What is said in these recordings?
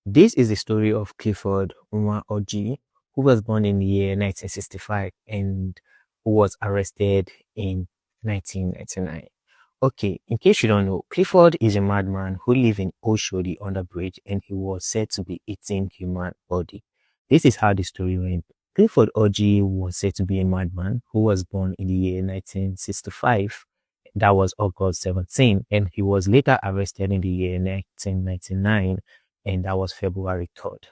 This is the story of Clifford Orji, who was born in the year 1965 and who was arrested in 1999. Okay, in case you don't know, Clifford is a madman who lived in Oshodi under bridge and he was said to be eating human body. This is how the story went. Clifford Orji was said to be a madman who was born in the year 1965. That was August 17, and he was later arrested in the year 1999, and that was February 3rd.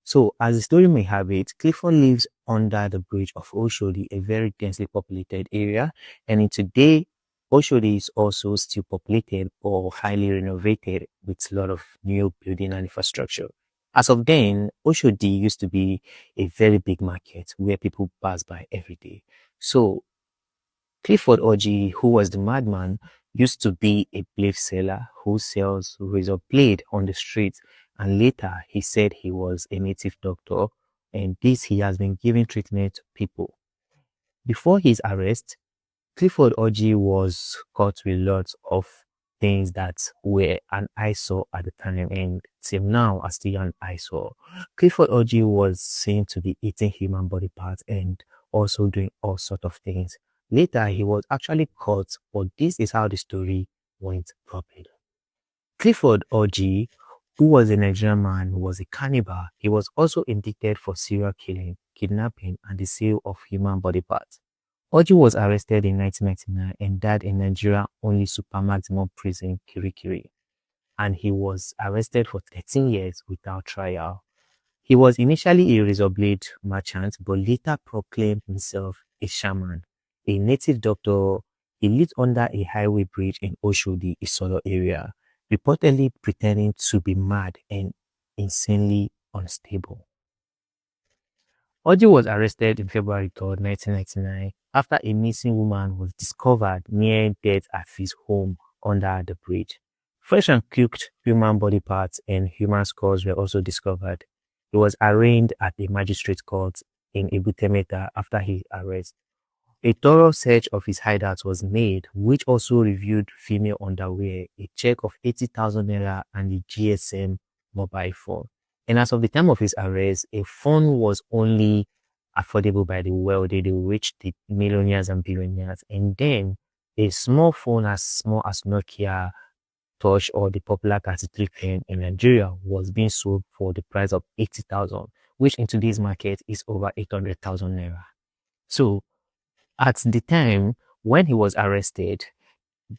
So, as the story may have it, Clifford lives under the bridge of Oshodi, a very densely populated area, and in today, Oshodi is also still populated or highly renovated with a lot of new building and infrastructure. As of then, Oshodi used to be a very big market where people pass by every day. So Clifford Orji, who was the madman, used to be a blade seller who sells razor blade on the street, and later he said he was a native doctor, and this he has been giving treatment to people. Before his arrest, Clifford Orji was caught with lots of things that were an eyesore at the time and till now are still an eyesore. Clifford Orji was seen to be eating human body parts and also doing all sorts of things. Later, he was actually caught, but this is how the story went properly. Clifford Orji, who was a Nigerian man who was a cannibal, he was also indicted for serial killing, kidnapping, and the sale of human body parts. Orji was arrested in 1999 and died in Nigeria only super maximum prison Kirikiri, and he was arrested for 13 years without trial. He was initially a razor blade merchant but later proclaimed himself a shaman, a native doctor. He lived under a highway bridge in Oshodi, Isolo area, reportedly pretending to be mad and insanely unstable. Orji was arrested in February 3rd, 1999, after a missing woman was discovered near death at his home under the bridge. Fresh and cooked human body parts and human skulls were also discovered. He was arraigned at a magistrate court in Ebutemeta after his arrest. A thorough search of his hideout was made, which also revealed female underwear, a check of 80,000 naira, and a GSM mobile phone. And as of the time of his arrest, a phone was only affordable by the wealthy, the rich, the millionaires and billionaires. And then a small phone as small as Nokia Touch or the popular 33 pen in Nigeria was being sold for the price of 80,000, which in today's market is over 800,000 naira. So at the time when he was arrested,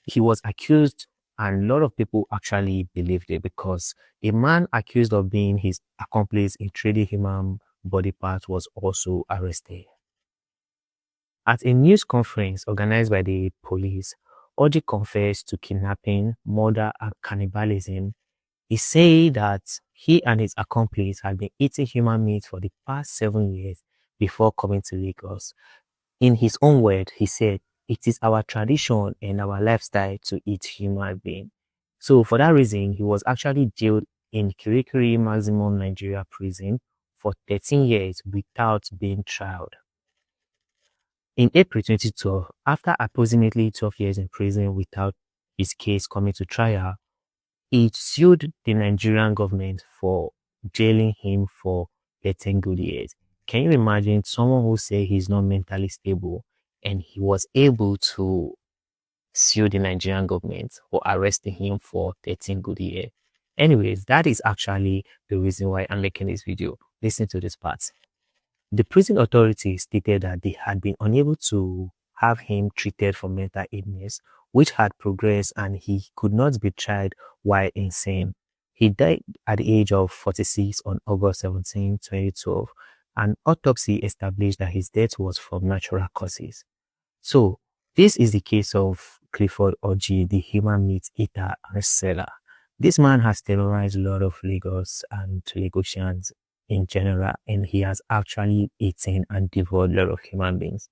he was accused, and a lot of people actually believed it because a man accused of being his accomplice in trading human body parts was also arrested. At a news conference organized by the police, Orji confessed to kidnapping, murder, and cannibalism. He said that he and his accomplice had been eating human meat for the past 7 years before coming to Lagos. In his own words, he said, "It is our tradition and our lifestyle to eat human being." So for that reason, he was actually jailed in Kirikiri Maximum Nigeria Prison for 13 years without being tried. In April 2012, after approximately 12 years in prison without his case coming to trial, he sued the Nigerian government for jailing him for 13 good years. Can you imagine someone who say he's not mentally stable and he was able to sue the Nigerian government for arresting him for 13 good years? Anyways, that is actually the reason why I'm making this video. Listen to this part. The prison authority stated that they had been unable to have him treated for mental illness, which had progressed and he could not be tried while insane. He died at the age of 46 on August 17, 2012. An autopsy established that his death was from natural causes. So, this is the case of Clifford Orji, the human meat eater and seller. This man has terrorized a lot of Lagos and Lagosians in general, and he has actually eaten and devoured a lot of human beings.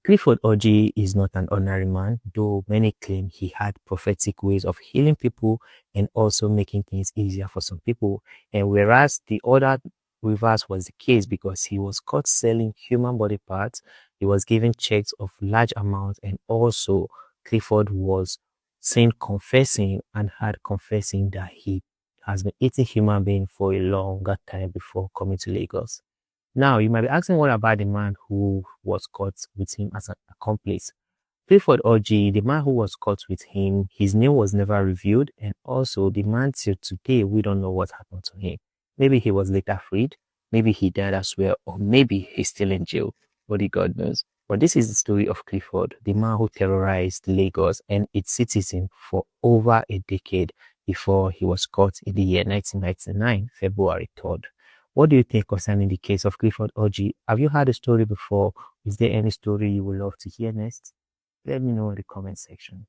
Clifford Orji is not an ordinary man, though many claim he had prophetic ways of healing people and also making things easier for some people. And whereas the other reverse was the case because he was caught selling human body parts, he was given checks of large amounts, and also Clifford was seen confessing and had confessing that he has been eating human being for a longer time before coming to Lagos. Now, you might be asking, what about the man who was caught with him as an accomplice? Clifford Orji, the man who was caught with him, his name was never revealed, and also the man till today, we don't know what happened to him. Maybe he was later freed, maybe he died as well, or maybe he's still in jail. Only God knows. But this is the story of Clifford, the man who terrorized Lagos and its citizens for over a decade before he was caught in the year 1999, February 3rd. What do you think concerning the case of Clifford Orji? Have you heard a story before? Is there any story you would love to hear next? Let me know in the comment section.